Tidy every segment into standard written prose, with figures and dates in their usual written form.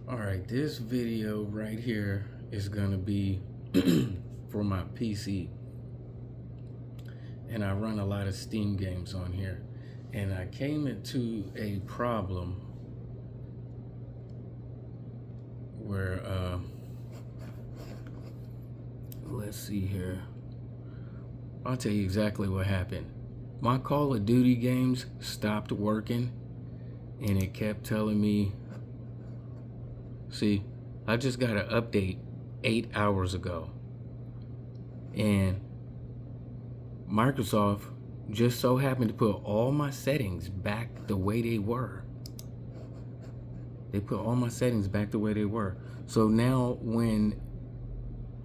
All right, this video right here is gonna be for my PC, and I run a lot of Steam games on here, and I came into a problem where let's see here. I'll tell you exactly what happened. My Call of Duty games stopped working, and it kept telling me, see, I just got an update 8 hours ago, and Microsoft just so happened to put all my settings back the way they were. They put all my settings back the way they were. So now when,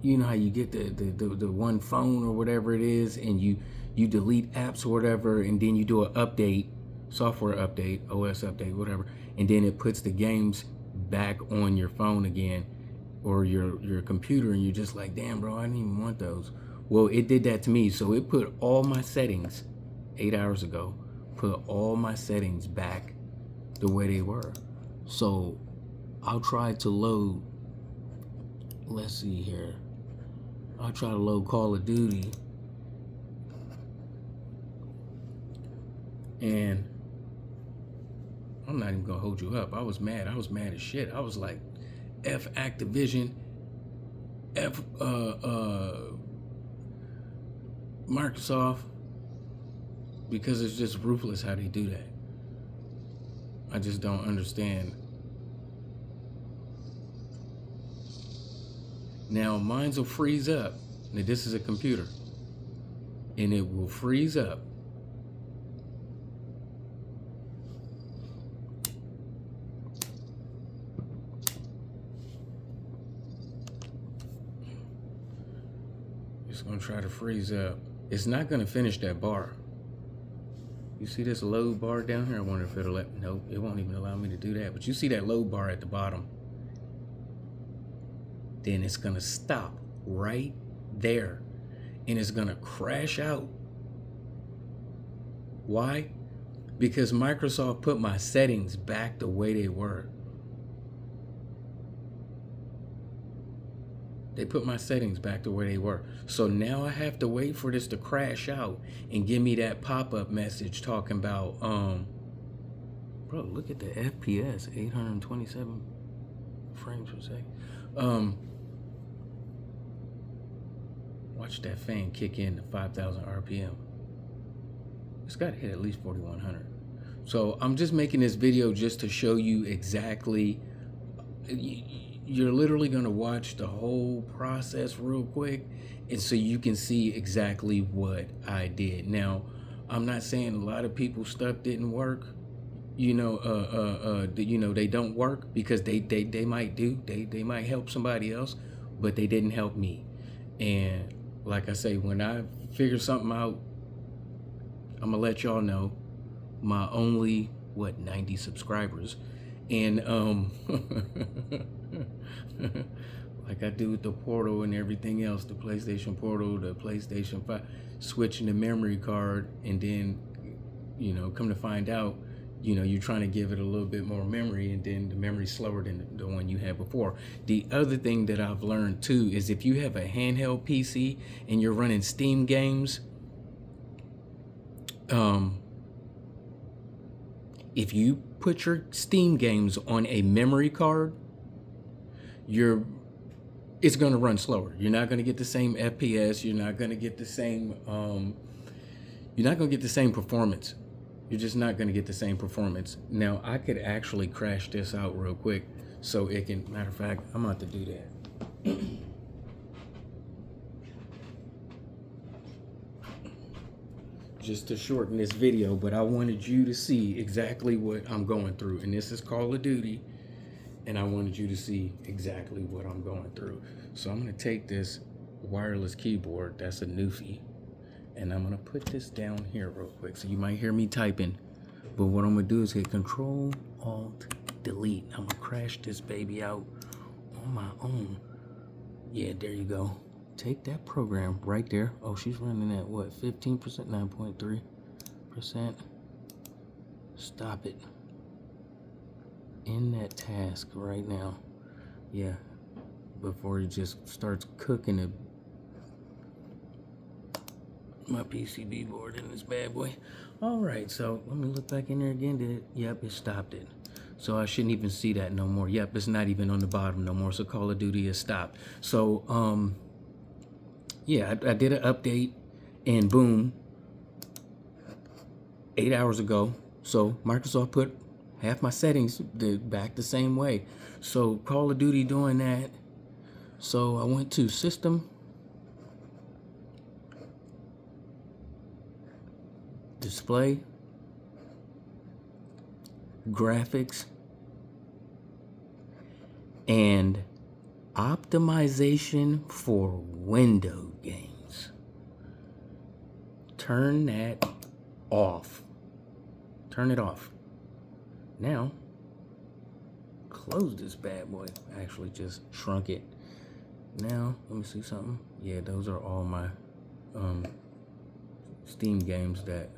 you know how you get the one phone or whatever it is, and you delete apps or whatever, and then you do an update, software update, OS update, whatever, and then it puts the games back on your phone again or your computer, and you're just like, damn bro, I didn't even want those. Well, it did that to me. So it put all my settings 8 hours ago, put all my settings back the way they were. So I'll try to load, let's see here, I'll try to load Call of Duty, and I'm not even gonna hold you up. I was mad as shit. I was like, F Activision, F Microsoft, because it's just ruthless how they do that. I just don't understand. Now mine will freeze up. Now this is a computer, and it will freeze up. It's gonna try to freeze up. It's not gonna finish that bar. You see this load bar down here? I wonder if it'll let, nope, it won't even allow me to do that. But you see that load bar at the bottom? Then it's gonna stop right there, and it's gonna crash out. Why? Because Microsoft put my settings back the way they were. They put my settings back the way they were. So now I have to wait for this to crash out and give me that pop-up message talking about, bro, look at the FPS, 827 frames per second. Watch that fan kick in to 5,000 RPM. It's got to hit at least 4,100. So I'm just making this video just to show you exactly. You're literally going to watch the whole process real quick, and so you can see exactly what I did. Now, I'm not saying a lot of people's stuff didn't work. You know, they don't work because they might do. They might help somebody else, but they didn't help me. And like I say, when I figure something out, I'm gonna let y'all know. My only 90 subscribers, and like I do with the Portal and everything else, the PlayStation Portal, the PlayStation 5, switching the memory card, and then, you know, come to find out, you know, you're trying to give it a little bit more memory, and then the memory's slower than the one you had before. The other thing that I've learned too is if you have a handheld PC and you're running Steam games, if you put your Steam games on a memory card, it's going to run slower. You're not going to get the same FPS. You're not going to get the same. You're not going to get the same performance. You're just not going to get the same performance. Now, I could actually crash this out real quick, so it can. Matter of fact, I'm about to do that. Just to shorten this video, but I wanted you to see exactly what I'm going through. And this is Call of Duty, and I wanted you to see exactly what I'm going through. So I'm gonna take this wireless keyboard, that's a Newfie, and I'm gonna put this down here real quick. So you might hear me typing, but what I'm gonna do is hit Control Alt Delete. I'm gonna crash this baby out on my own. Yeah, there you go. Take that program right there. Oh, she's running at what, 15%, 9.3%. Stop it. In that task right now. Yeah, before it just starts cooking my PCB board in this bad boy. All right, so let me look back in there again. Yep, it stopped it. So I shouldn't even see that no more. Yep, it's not even on the bottom no more. So Call of Duty has stopped. So yeah, I did an update, and boom, 8 hours ago. So Microsoft put half my settings back the same way. So Call of Duty doing that. So I went to System, Display, Graphics, and Optimization for Window games. Turn that off. Turn it off. Now, close this bad boy. I actually just shrunk it. Now, let me see something. Yeah, those are all my Steam games that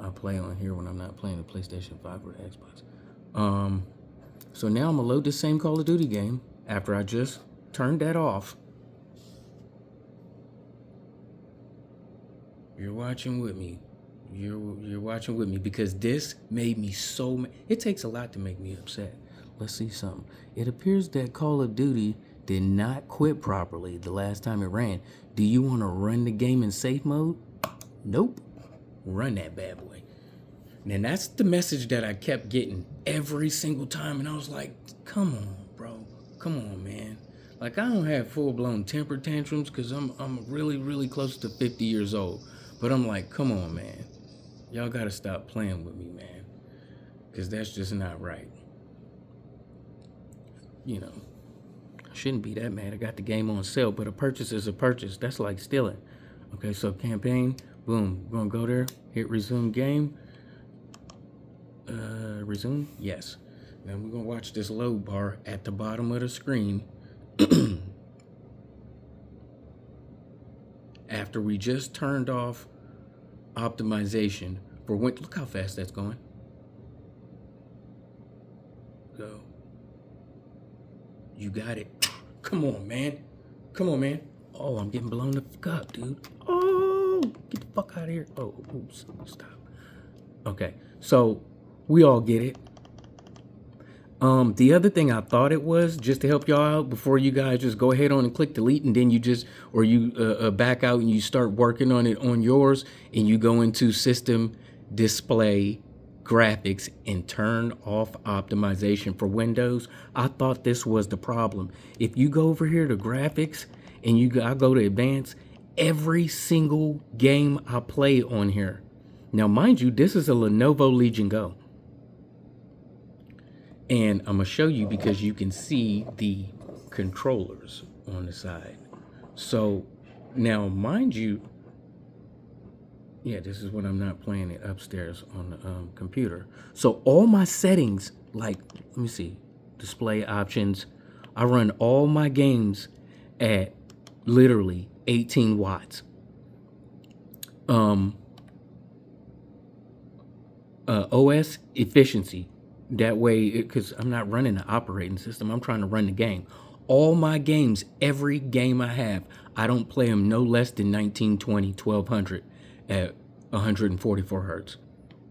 I play on here when I'm not playing the PlayStation 5 or the Xbox. So now I'm gonna load the same Call of Duty game after I just turned that off. You're watching with me. You're watching with me because this made me so. It takes a lot to make me upset. Let's see something. It appears that Call of Duty did not quit properly the last time it ran. Do you want to run the game in safe mode? Nope. Run that bad boy. And that's the message that I kept getting every single time, and I was like, come on, bro. Come on, man. Like, I don't have full-blown temper tantrums because I'm really, really close to 50 years old. But I'm like, come on, man. Y'all got to stop playing with me, man. Because that's just not right. You know, I shouldn't be that mad. I got the game on sale, but a purchase is a purchase. That's like stealing. Okay, so campaign, boom. We're going to go there, hit resume game. Resume? Yes. Now we're going to watch this load bar at the bottom of the screen. After we just turned off optimization for when, look how fast that's going. Go. You got it. Come on, man. Come on, man. Oh, I'm getting blown the fuck up, dude. Oh, get the fuck out of here. Oh, oops. Stop. Okay, so we all get it. The other thing I thought it was, just to help y'all out before you guys just go ahead on and click delete and then you just, or you back out and you start working on it on yours and you go into system, display, graphics and turn off optimization for Windows. I thought this was the problem. If you go over here to graphics and I go to advanced, every single game I play on here. Now, mind you, this is a Lenovo Legion Go. And I'm going to show you because you can see the controllers on the side. So now, mind you, yeah, this is when I'm not playing it upstairs on the computer. So all my settings, like, let me see, display options. I run all my games at literally 18 watts. OS efficiency. That way, because I'm not running the operating system, I'm trying to run the game. All my games, every game I have, I don't play them no less than 1920, 1200 at 144 hertz.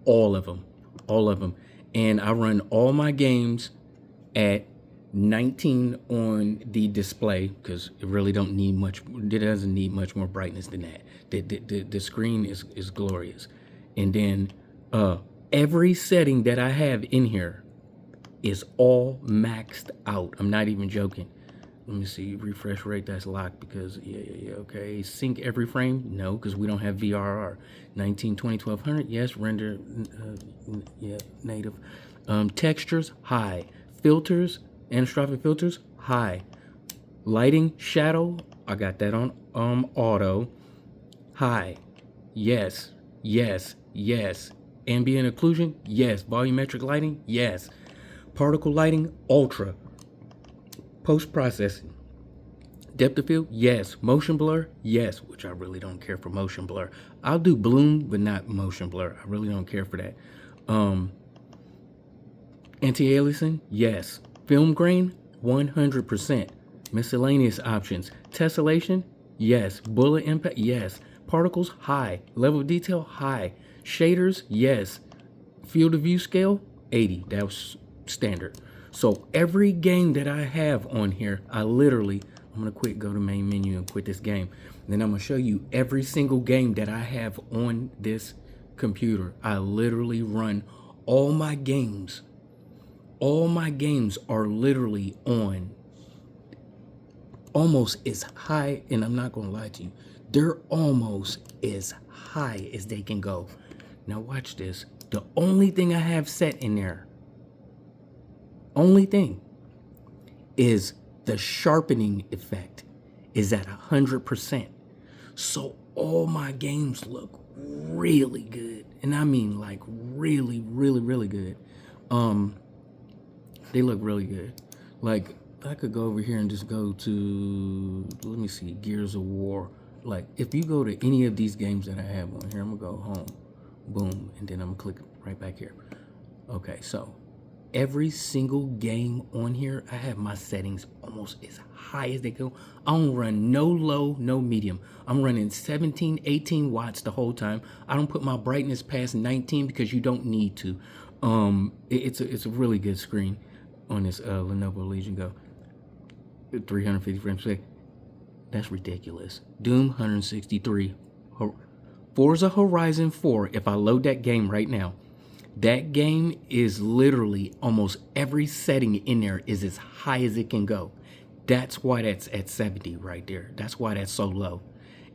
All of them. And I run all my games at 19 on the display because it really don't need much. It doesn't need much more brightness than that. The screen is glorious. And then every setting that I have in here is all maxed out. I'm not even joking. Let me see, refresh rate, that's locked because, yeah, okay. Sync every frame, no, because we don't have VRR. 1920, 1200, yes, render, yeah, native. Textures, high. Filters, anisotropic filters, high. Lighting, shadow, I got that on auto, high. Yes. Ambient occlusion, yes. Volumetric lighting, yes. Particle lighting, ultra. Post-processing. Depth of field, yes. Motion blur, yes. Which I really don't care for motion blur. I'll do bloom, but not motion blur. I really don't care for that. Anti-aliasing, yes. Film grain, 100%. Miscellaneous options. Tessellation, yes. Bullet impact, yes. Particles, high. Level of detail, high. Shaders, yes. Field of view scale, 80. That was standard. So every game that I have on here, I'm gonna go to main menu and quit this game. And then I'm gonna show you every single game that I have on this computer. I literally run all my games. All my games are literally on almost as high, and I'm not gonna lie to you, they're almost as high as they can go. Now watch this. The only thing I have set in there, only thing, is the sharpening effect is at 100%. So all my games look really good. And I mean like really, really, really good. They look really good. Like I could go over here and just go to, let me see, Gears of War. Like if you go to any of these games that I have on here, I'm gonna go home, boom, and then I'm gonna click right back here. Okay, so every single game on here, I have my settings almost as high as they go. I don't run no low, no medium. I'm running 17, 18 watts the whole time. I don't put my brightness past 19 because you don't need to. It's a really good screen on this Lenovo Legion Go. 350 frames per second. That's ridiculous. Doom 163. Forza Horizon 4, if I load that game right now, that game is literally almost every setting in there is as high as it can go. That's why that's at 70 right there. That's why that's so low.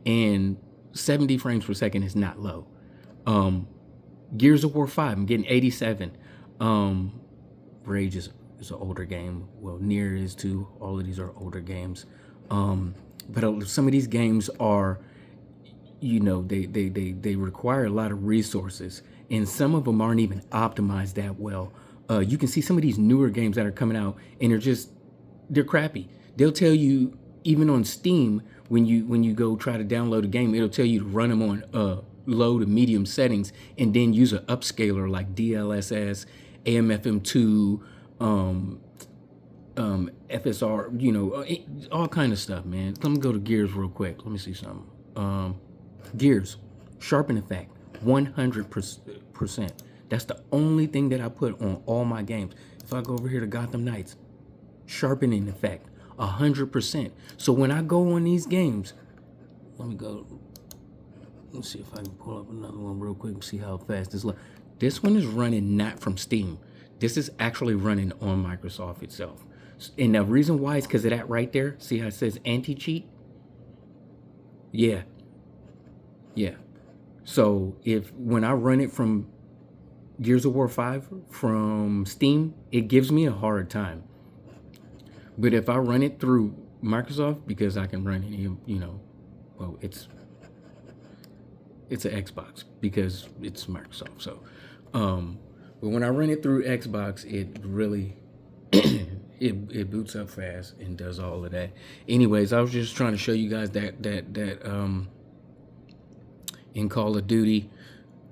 And 70 frames per second is not low. Gears of War 5, I'm getting 87. Rage is an older game. Well, Nier is too. All of these are older games. But some of these games are, you know, they require a lot of resources. And some of them aren't even optimized that well. You can see some of these newer games that are coming out, and they're crappy. They'll tell you, even on Steam, when you go try to download a game, it'll tell you to run them on low to medium settings, and then use an upscaler like DLSS, AMFM2, FSR, you know, all kind of stuff, man. Let me go to Gears real quick. Let me see something. Gears, sharpen effect, 100%. That's the only thing that I put on all my games. If I go over here to Gotham Knights, sharpening effect, 100%. So when I go on these games, let's see if I can pull up another one real quick and see how fast this looks. This one is running not from Steam. This is actually running on Microsoft itself. And the reason why is because of that right there. See how it says anti-cheat? Yeah. So when I run it from Gears of War 5 from Steam, it gives me a hard time. But if I run it through Microsoft, because I can run any, you know, well, it's an Xbox because it's Microsoft. So, but when I run it through Xbox, it really it boots up fast and does all of that. Anyways, I was just trying to show you guys that in Call of Duty,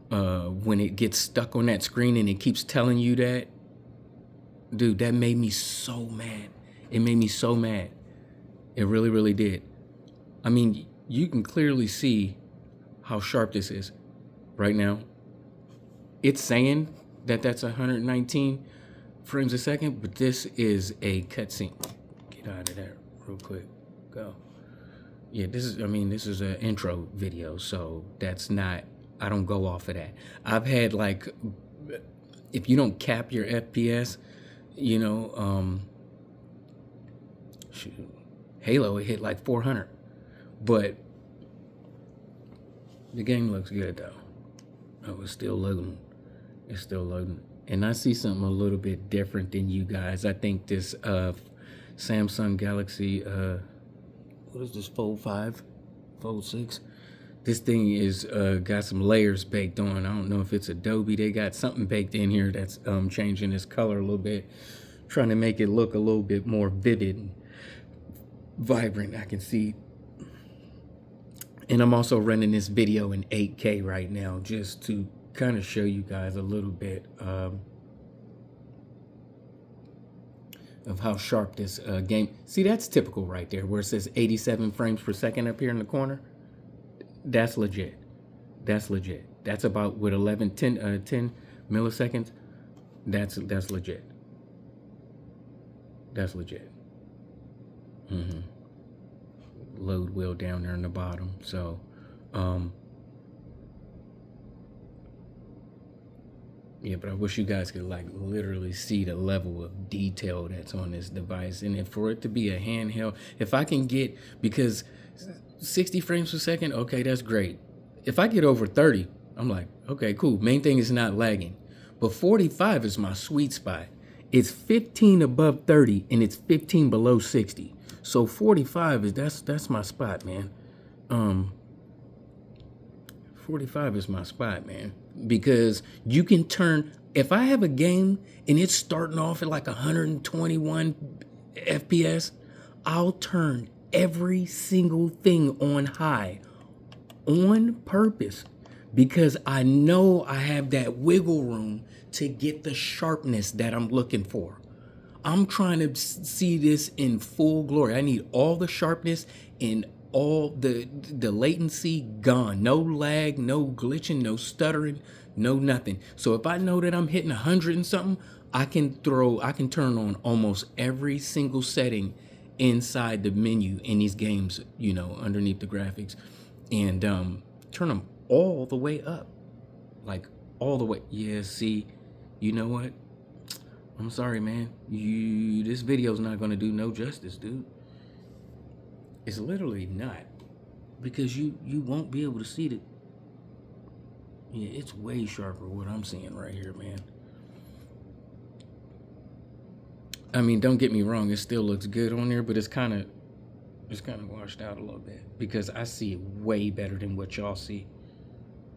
when it gets stuck on that screen and it keeps telling you that, dude, that made me so mad. It made me so mad. It really, really did. I mean, you can clearly see how sharp this is right now. It's saying that that's 119 frames a second, but this is a cutscene. Get out of there real quick. Go. Yeah, this is an intro video, so that's not, I don't go off of that. I've had, like, if you don't cap your FPS, you know, shoot, Halo, it hit like 400, but the game looks good though. Oh, it's still loading. It's still loading. And I see something a little bit different than you guys. I think this Samsung Galaxy, what is this, Fold 5? Fold 6? This thing is got some layers baked on. I don't know if it's Adobe. They got something baked in here that's changing this color a little bit, trying to make it look a little bit more vivid and vibrant. I can see. And I'm also running this video in 8K right now, just to kind of show you guys a little bit of how sharp this game. See, that's typical right there, where it says 87 frames per second up here in the corner. That's legit. That's legit. That's about with 10 milliseconds. That's legit. That's legit. Load wheel down there in the bottom. So, yeah, but I wish you guys could like literally see the level of detail that's on this device. And if for it to be a handheld, if I can get, because 60 frames per second, okay, that's great. If I get over 30, I'm like, okay, cool. Main thing is not lagging. But 45 is my sweet spot. It's 15 above 30 and it's 15 below 60. So 45 is that's my spot, man. 45 is my spot, man. Because you can turn, if I have a game and it's starting off at like 121 FPS, I'll turn every single thing on high on purpose, because I know I have that wiggle room to get the sharpness that I'm looking for. I'm trying to see this in full glory. I need all the sharpness and all the latency gone. No lag, no glitching, no stuttering, no nothing. So if I know that I'm hitting 100 and something, I can turn on almost every single setting inside the menu in these games, you know, underneath the graphics, and turn them all the way up, like all the way. Yeah, see, you know what? I'm sorry, man. This video's not gonna do no justice, dude. It's literally not, because you won't be able to see the. Yeah, it's way sharper what I'm seeing right here, man. I mean, don't get me wrong, it still looks good on there, but it's kind of washed out a little bit, because I see it way better than what y'all see.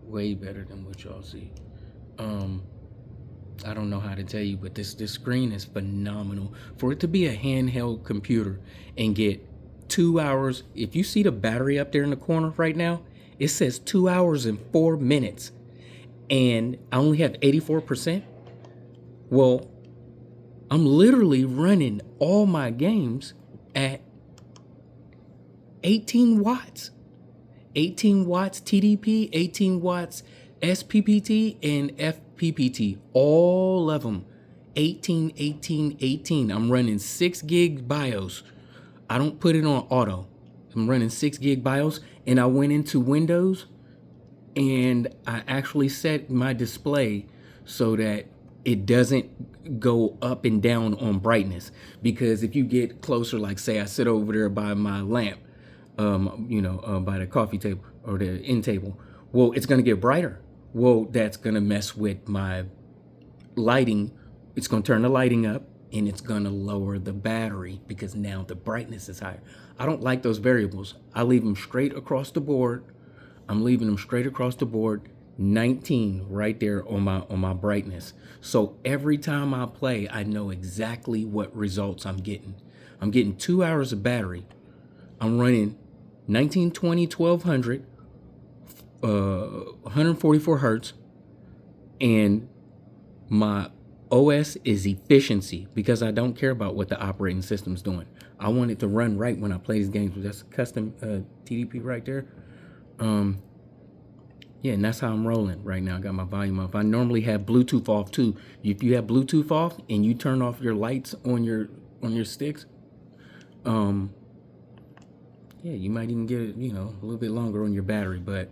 Way better than what y'all see. I don't know how to tell you, but this screen is phenomenal. For it to be a handheld computer and get 2 hours, if you see the battery up there in the corner right now, it says 2 hours and 4 minutes, and I only have 84%. Well, I'm literally running all my games at 18 watts. 18 watts TDP, 18 watts SPPT, and FPPT. All of them 18, 18, 18. I'm running 6 gig BIOS. I don't put it on auto. I'm running 6 gig BIOS, and I went into Windows and I actually set my display so that it doesn't go up and down on brightness. Because if you get closer, like say I sit over there by my lamp, by the coffee table or the end table, well, it's gonna get brighter. Well, that's gonna mess with my lighting. It's gonna turn the lighting up, and it's gonna lower the battery because now the brightness is higher. I don't like those variables. I leave them straight across the board. I'm leaving them straight across the board, 19 right there on my brightness. So every time I play, I know exactly what results I'm getting. I'm getting 2 hours of battery. I'm running 1920 1200, 144 hertz, and my OS is efficiency, because I don't care about what the operating system's doing. I want it to run right when I play these games. That's custom TDP right there. Yeah, and that's how I'm rolling right now. I got my volume up. I normally have Bluetooth off too. If you have Bluetooth off and you turn off your lights on your sticks, yeah, you might even get it, a little bit longer on your battery. But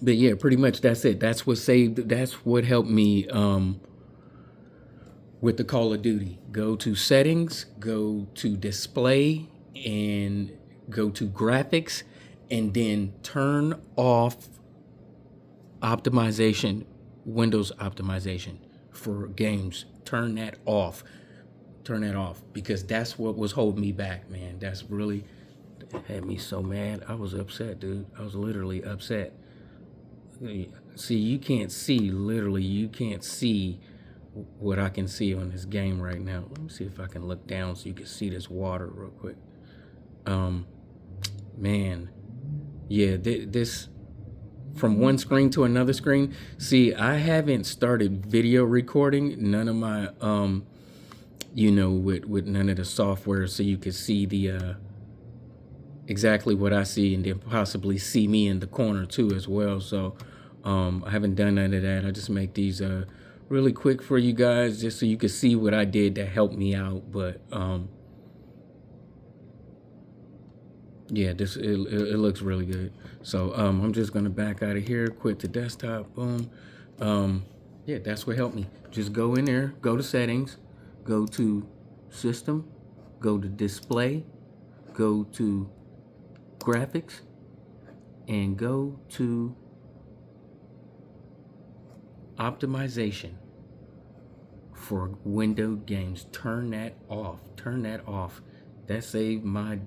yeah, pretty much that's it. That's what saved. That's what helped me with the Call of Duty. Go to settings, go to display, and go to graphics, and then turn off optimization, Windows optimization for games. Turn that off. Turn that off, because that's what was holding me back, man. That had me so mad. I was upset, dude. I was literally upset. See, you can't see what I can see on this game right now. Let me see if I can look down so you can see this water real quick. Man, yeah, this from one screen to another screen. See, I haven't started video recording, none of my you know, with none of the software, so you can see the exactly what I see, and then possibly see me in the corner too as well. So I haven't done none of that. I just make these really quick for you guys, just so you can see what I did to help me out. But yeah, this it looks really good. So I'm just gonna back out of here, quit the desktop, boom. Yeah, that's what helped me. Just go in there, go to settings, go to system, go to display, go to graphics, and go to optimization for windowed games. Turn that off. Turn that off. That saved my